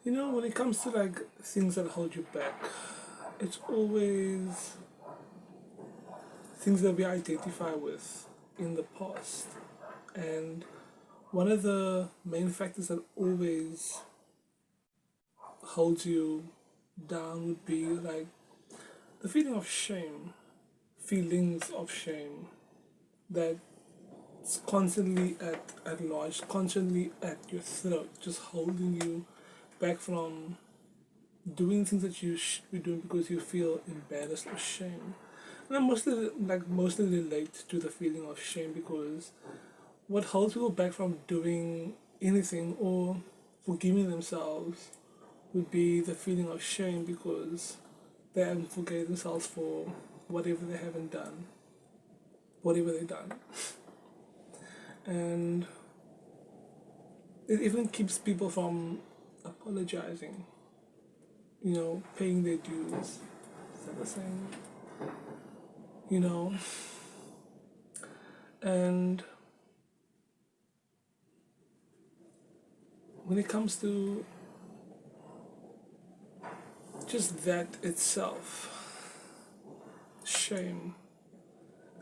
When it comes to like things that hold you back, it's always things that we identify with in the past. And one of the main factors that always holds you down would be like the feeling of shame, feelings of shame that's constantly at large, constantly at your throat, just holding you back from doing things that you should be doing because you feel embarrassed or shame. And I mostly relate to the feeling of shame because what holds people back from doing anything or forgiving themselves would be the feeling of shame because they haven't forgave themselves for whatever they haven't done, whatever they've done. And it even keeps people from apologizing, paying their dues. Is that the same? You know, and when it comes to just that itself, shame,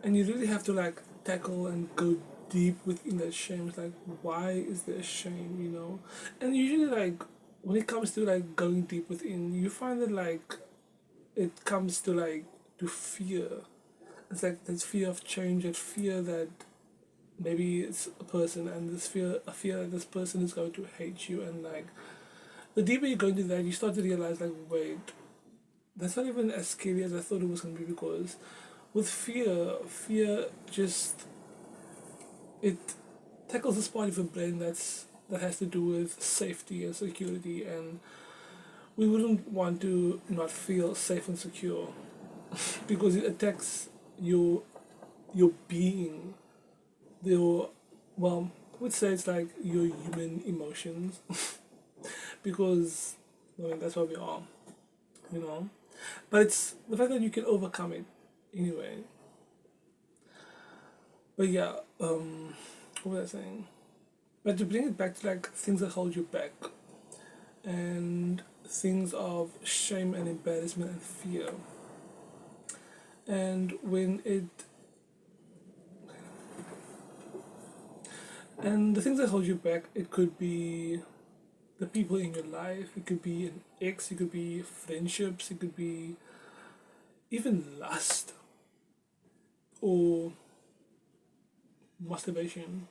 and you really have to like tackle and go deep within that shame. It's like, why is there shame? And usually, like, when it comes to like going deep within, you find that like it comes to like to fear. It's like this fear of change, that fear that maybe it's a person, and a fear that this person is going to hate you, and like the deeper you go into that, you start to realize like, wait, that's not even as scary as I thought it was gonna be because with fear just it tackles this part of your brain that has to do with safety and security, and we wouldn't want to not feel safe and secure because it attacks your being, your well, I would say it's like your human emotions because I mean that's what we are, you know. But it's the fact that you can overcome it anyway. But yeah, what was I saying? But to bring it back to like things that hold you back and things of shame and embarrassment and fear. And when it and the things that hold you back, it could be the people in your life, it could be an ex, it could be friendships, it could be even lust or masturbation,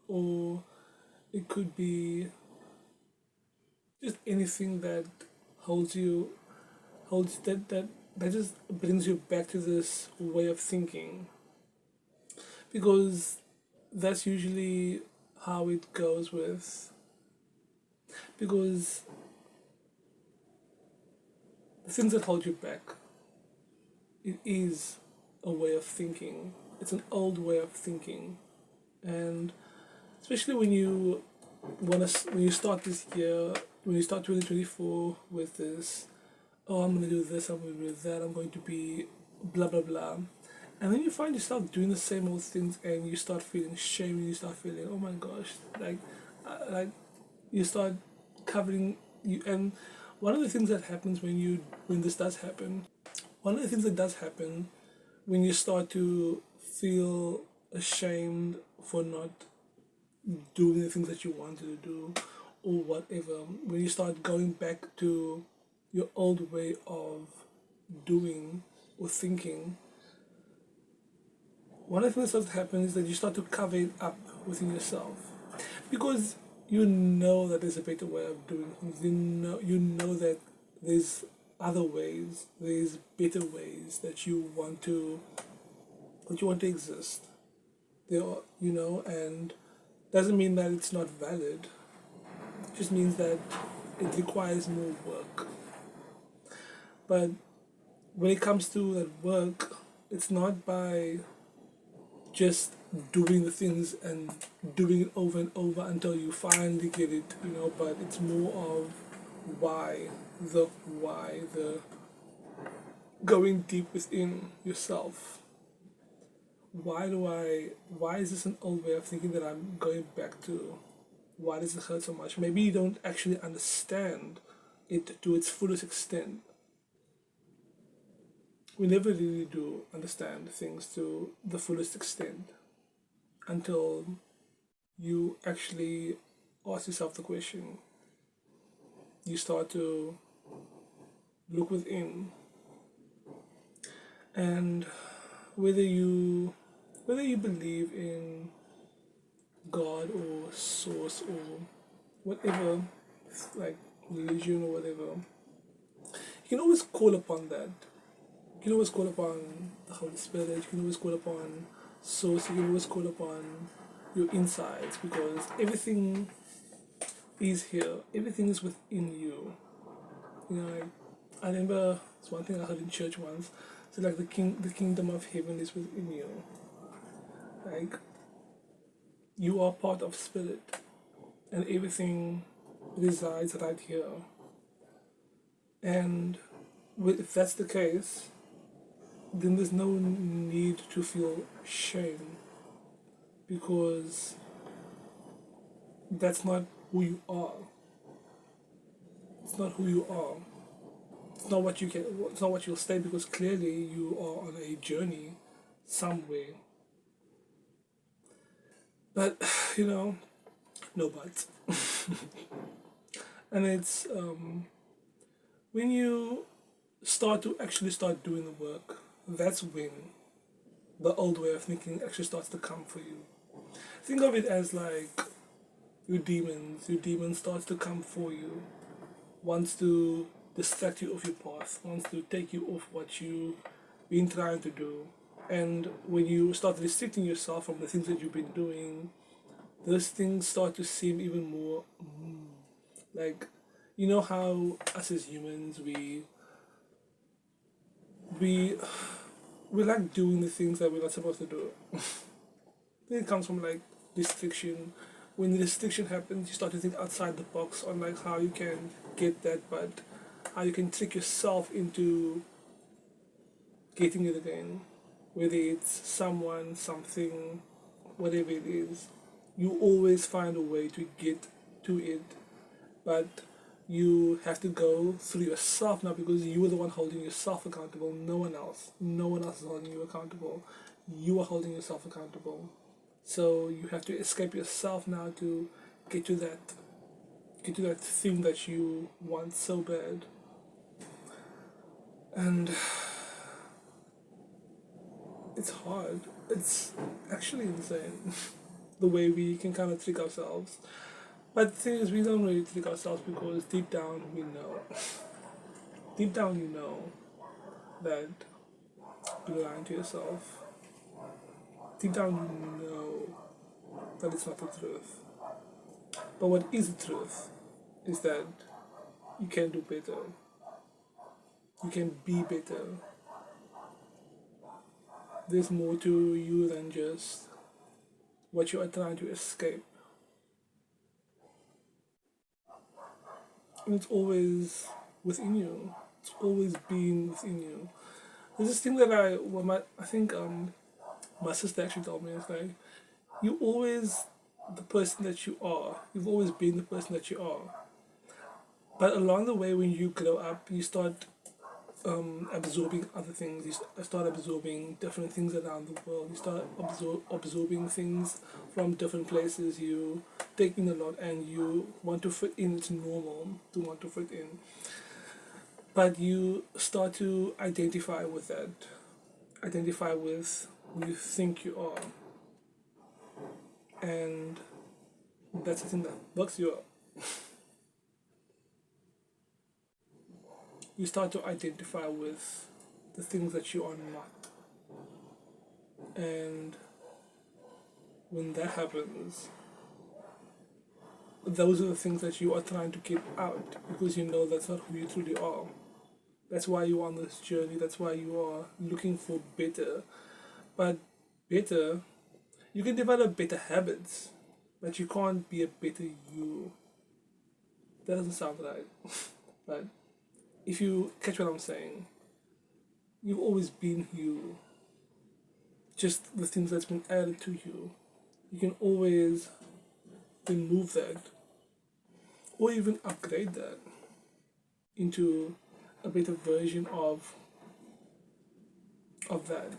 or it could be just anything that holds you holds that just brings you back to this way of thinking because that's usually how it goes with because the things that hold you back, it is a way of thinking. It's an old way of thinking, and especially when you start this year, when you start 2024 with this, oh, I'm gonna do this, I'm gonna do that, I'm going to be blah blah blah, and then you find yourself doing the same old things, and you start feeling shame, and you start feeling, oh my gosh, like you start covering you. And one of the things that happens when this does happen, one of the things that does happen when you start to feel ashamed for not doing the things that you wanted to do or whatever, when you start going back to your old way of doing or thinking, one of the things that starts to happen is that you start to cover it up within yourself because you know that there's a better way of doing things. You know that there's other ways, there's better ways that you want to exist. There are, and doesn't mean that it's not valid. It just means that it requires more work. But when it comes to that work, it's not by just doing the things and doing it over and over until you finally get it, but it's more of why, the going deep within yourself. Why is this an old way of thinking that I'm going back to? Why does it hurt so much? Maybe you don't actually understand it to its fullest extent. We never really do understand things to the fullest extent until you actually ask yourself the question. You start to look within, and whether you whether you believe in God or source or whatever, like religion or whatever, you can always call upon that. You can always call upon the Holy Spirit. You can always call upon source. You can always call upon your insights, because everything is here. Everything is within you. You know, like, I remember it's one thing I heard in church once. So like the kingdom of heaven is within you. Like, you are part of spirit, and everything resides right here. And if that's the case, then there's no need to feel shame, because that's not who you are. It's not who you are. It's not what you can. It's not what you'll stay, because clearly you are on a journey somewhere. But no buts. And it's when you start to actually start doing the work, that's when the old way of thinking actually starts to come for you. Think of it as like your demons. Your demon starts to come for you, wants to distract you off your path, wants to take you off what you've been trying to do. And when you start restricting yourself from the things that you've been doing, those things start to seem even more like, how us as humans, we we like doing the things that we're not supposed to do. I think it comes from like restriction. When the restriction happens, you start to think outside the box on like how you can get that, but how you can trick yourself into getting it again. Whether it's someone, something, whatever it is, you always find a way to get to it, but you have to go through yourself now, because you are the one holding yourself accountable. No one else. No one else is holding you accountable. You are holding yourself accountable. So you have to escape yourself now to get to that thing that you want so bad. And it's hard. It's actually insane the way we can kind of trick ourselves. But the thing is, we don't really trick ourselves, because deep down we know. Deep down you know that you're lying to yourself. Deep down you know that it's not the truth. But what is the truth is that you can do better. You can be better. There's more to you than just what you are trying to escape. And it's always within you. It's always been within you. There's this thing that I think my sister actually told me. It's like, you always the person that you are. You've always been the person that you are. But along the way, when you grow up, you start absorbing other things. You start absorbing different things around the world. You start absorbing things from different places. You take in a lot, and you want to fit in. It's normal to want to fit in. But you start to identify with that. Identify with who you think you are. And that's the thing that bugs you up. You start to identify with the things that you are not. And when that happens, those are the things that you are trying to keep out, because you know that's not who you truly are. That's why you're on this journey. That's why you are looking for better. But better, you can develop better habits, but you can't be a better you. That doesn't sound right. But if you catch what I'm saying, you've always been you. Just the things that's been added to you. You can always remove that, or even upgrade that. into a better version of that.